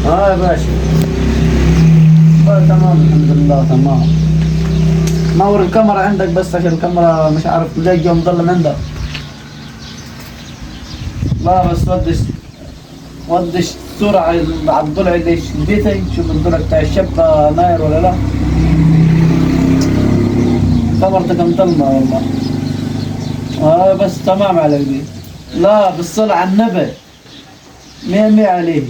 يا باشا. تمام الحمد لله تمام. نور الكاميرا عندك بس عشان الكاميرا مش عارف ليه مظلم عندك. لا بس ودش الصورة على الضلع اللي شديتي، شوف الضلع بتاع الشبكة ناير ولا لا. كاميرتك مظلمة والله. بس تمام على دي. لا بالصلاة على النبي 100 عليه.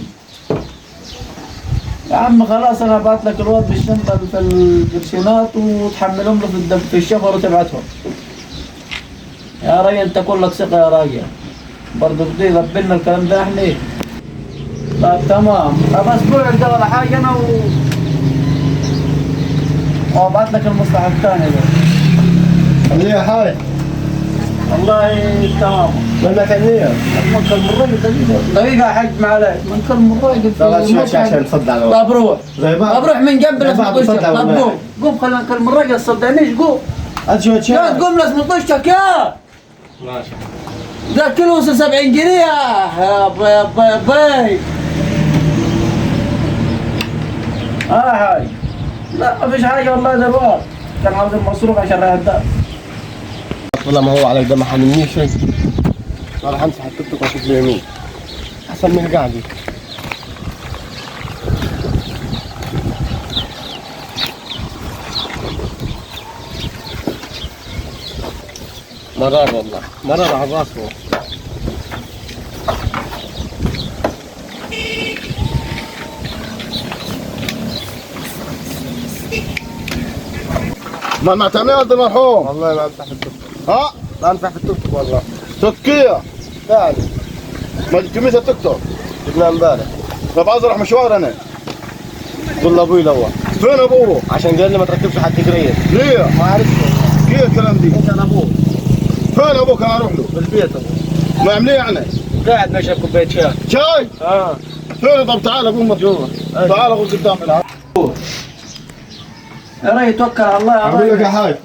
يا عم خلاص انا ابعت لك الواد بالشنطه في القرشينات وتحملهم له في الشفر وتبعتهم. يا راجل انت كلك ثقه يا راجل. برضه بدي يغبلنا الكلام ده احنا. طيب تمام. طب اسبوع ده ولا حاجه انا وابعت لك المصلحه الثانيه ده. خليها حاجة. والله تمام. منك هنيه. منكر من الراجل دقيقة يا حاج معلش. منكر من الراجل. طلعت شوي عشان تصدع على طب روح. زي بعض. طب روح من جنب لازم تصدع. طب قوم خلينا نكلم الراجل صدقنيش قوم. شوي شوي. لا تقوم لازم تطشك يا. ماشي. ذا كيلو 70 جنيه يا باي. هاي. لا ما فيش حاجة والله ده الواد. كان عاوز المصروف عشان رايح الدار. والله ما هو عليك ده ما حملنيش شيء. راح امسح التيك توك واشوف له يمين. احسن من قاعدي. مرار والله مرار على راسه. ما معتني هذا المرحوم. والله ما امسح في التيك توك. ها؟ ما امسح في التيك توك والله. تركيا. يعني ما جبت متى تيك توك؟ جبناه امبارح. طب عايز اروح مشوار انا. قول لابوي لو فين ابوه؟ عشان قال لي ما تركبش حد قريب. ليه؟ ما عرفته. كيف الكلام دي؟ كان ابوه فين ابوك انا اروح له؟ بالبيت ابوه. ما عمليه يعني؟ قاعد بشرب كوبايه شاي. شاي؟ فين؟ طب تعال قوم جوا. تعال قوم قدام العب. يا راجل توكل على الله يا اقول لك راجل. يا حاج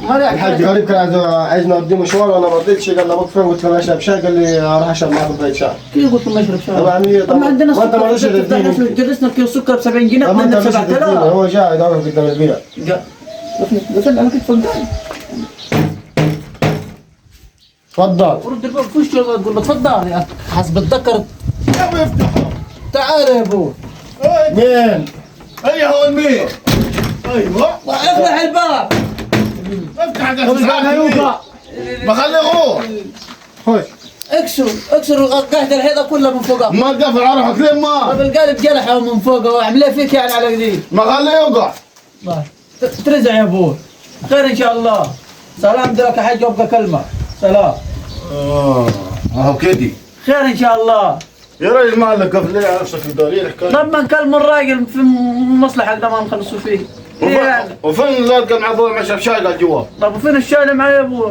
ما الحاج غريب كان عايز نوديه مشوار وانا ما رضيتش. قال لي ابوك فين؟ قلت له انا اشرب شاي. قال لي اروح اشرب معك كوبايه شاي. كيف قلت له ما اشرب شاي؟ طب اعمل ايه؟ طب ما عندنا ما انت ما رضيتش تديني. درسنا كيلو سكر ب 70 جنيه طب ما انت ب ما رضيتش تديني. 7000. هو قاعد واقف قدام البيت. قفل على كتفك ده. تفضل. ورد الباب في وشه تقول له تفضل يا حسب الذكر. يا ابوي افتحه. تعال يا ابو. مين؟ اي هو المين؟ ايوه. افتح الباب. افتح طب الباب هيوقع. بخليه يروح. خش. اكسر قاعدة الحيطة كلها من فوقها. ما تقفل على روحك ليه طب ما؟ القالب جلحه من فوقها واعمل ايه فيك يعني على قديم. ما خليه يوقع. ترزع يا ابو. خير ان شاء الله. سلام دلك يا حاج يبقى كلمة. سلام. اهو كدي. خير ان شاء الله. يا راجل مالك قفل ليه على نفسك الدليل حكايه. لما نكلم الراجل في مصلحة ده ما نخلصوا فيه. إيه يعني؟ وفين اللي كان معذور مع شاف شاي قال جوا؟ طب وفين الشاي اللي معي يا ابو؟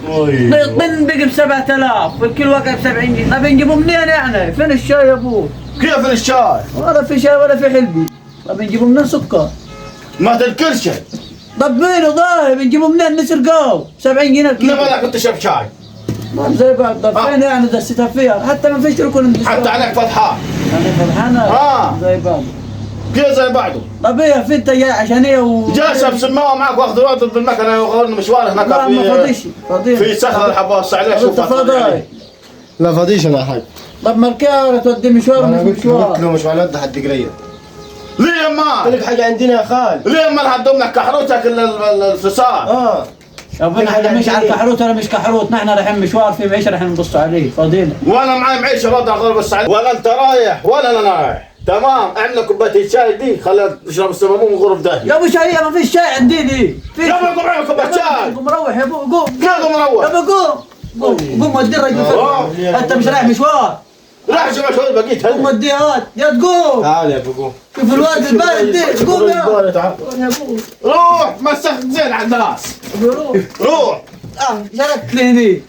الطن بقي ب 7000 والكيلو واقع ب 70 جنيه. نبي نجيبه منين يعني؟ فين الشاي يا ابو؟ كيف الشاي؟ ولا في شاي ولا في حلبي. نبي نجيبه منين سكر؟ ما تذكر شيء. طب مين ضايع بنجيبه منين نسرقوه؟ 70 جنيه الكيلو. لما انا كنت شاف شاي. ما زي بعض. طب فين يعني دستها فيها؟ حتى ما فيش ركن حتى عليك فتحه. يعني فرحانة زي بعض. كيف زي بعضه؟ طب ايه في انت جاي عشان ايه جاسم سماوه معك واخذ واد بالمكنه وغيرنا مشوار هناك لا ما فاضيش في صخر الحباس عليه طب شوف انت فاضي. لا فاضيش انا يا حاج. طب مركاوة تودي مشوار انا مش قلت مشوار. له مش معناته حد قريب. ليه ما؟ قلت لك حاجه عندنا يا خال. ليه ما هدوم لك كحروتك الفصال؟ ربنا احنا مش على الكحروت ولا مش كحروت. نحن رايحين مشوار في معيشه رايحين نبص عليه فاضيين. وانا معي معيشه برضه غير بس عليه. ولا انت رايح ولا انا رايح. تمام اعمل كوبايه الشاي دي خلينا نشرب السموم ونغرف ده. يا ابو شاي ما فيش شاي عندي دي. يا ابو قوم اعمل كوبايه شاي. قوم روح يا ابو قوم. قوم روح. يا ابو قوم ودي الرجل. انت مش رايح مشوار. راح شوف شوي بقيت قوم هلا. وديها يا تقوم. تعال يا ابو قوم. شوف الواد البارد دي قوم يا تعال. ابو. روح مسخت زين على الناس. روح. شركت لي هني.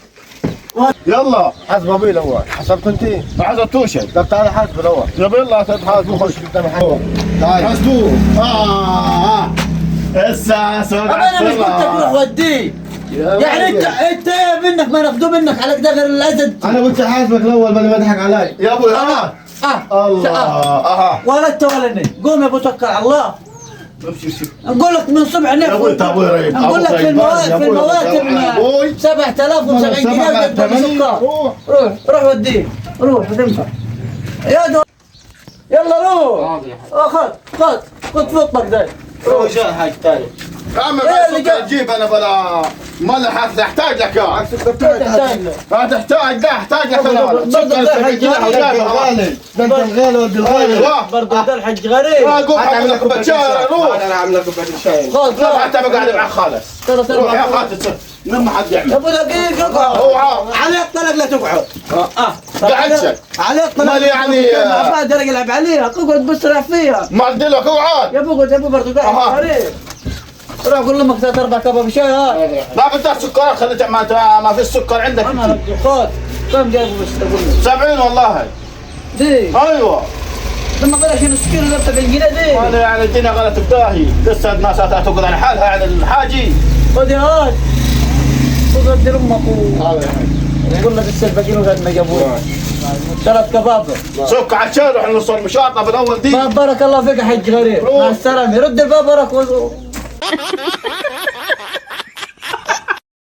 يلا حاسب ابوي الاول. حسبت انت؟ ما حسبتوش. طب تعال حاسب الاول. يلا يلا تحاسبوا خش. قدام الحاج. تعال. حاسبوه. هسه طب انا مش قلت لك روح وديه. يعني انت منك ما ناخذوه منك على كده غير الاسد. انا قلت حاسبك الاول بدل ما تضحك علي. يا ابو ها الله اها ولدت ولدني قوم يا ابو توكل على الله. اقول لك من صبح يا ابوي نفط. ابوي ريب اقول لك في المواسم 7070 جنيه وجبت سكر. روح وديه روح ودمها يا دو. يلا روح. خذ فوطك ده. روح جاي حاج تاني. اما إيه بس اللي جاب؟ تجيب انا بلا ملح تحتاج لك يا تحتاج له. ما تحتاج ده احتاج لك انا برضه سكر ده 70 جنيه حاج وجايبها. غالي ده انت الغالي ولد الغالي. ايوه برضه ده الحج غريب. قوم اعمل لك كوبايه شاي روح. انا عامل لك كوبايه الشاي. خذ لا حتى بقعد معك خالص. ترى روح يا خالد لما حد يا يعمل ابو دقيق اقعد. اوعى عليك طلق لا تقعد. قاعد شك عليك طلق. مال يعني ما اقدر العب عليها اقعد بسرح فيها. ما ادري لك اوعى يا ابو اقعد يا ابو برضه أها. قاعد غريب. روح قول لامك ثلاث اربع كباب شاي ها. ما بدك سكر خليت ما في السكر عندك انا رجل خذ كم جايبه بس اقول لك 70 والله دي ايوه لما قال عشان السكينه اللي 70 جنيه دي. انا يعني الدنيا غلط بداهي لسه الناس تقعد على حالها يعني الحاجي خذ يا هاد خذ ودي لامك يقول لك السلفقين وغاد ما جابوه. ثلاث كباب. سك على الشارع روح نوصل المشاطه بالاول دي بارك الله فيك يا حج غريب. مع السلامه رد الباب وراك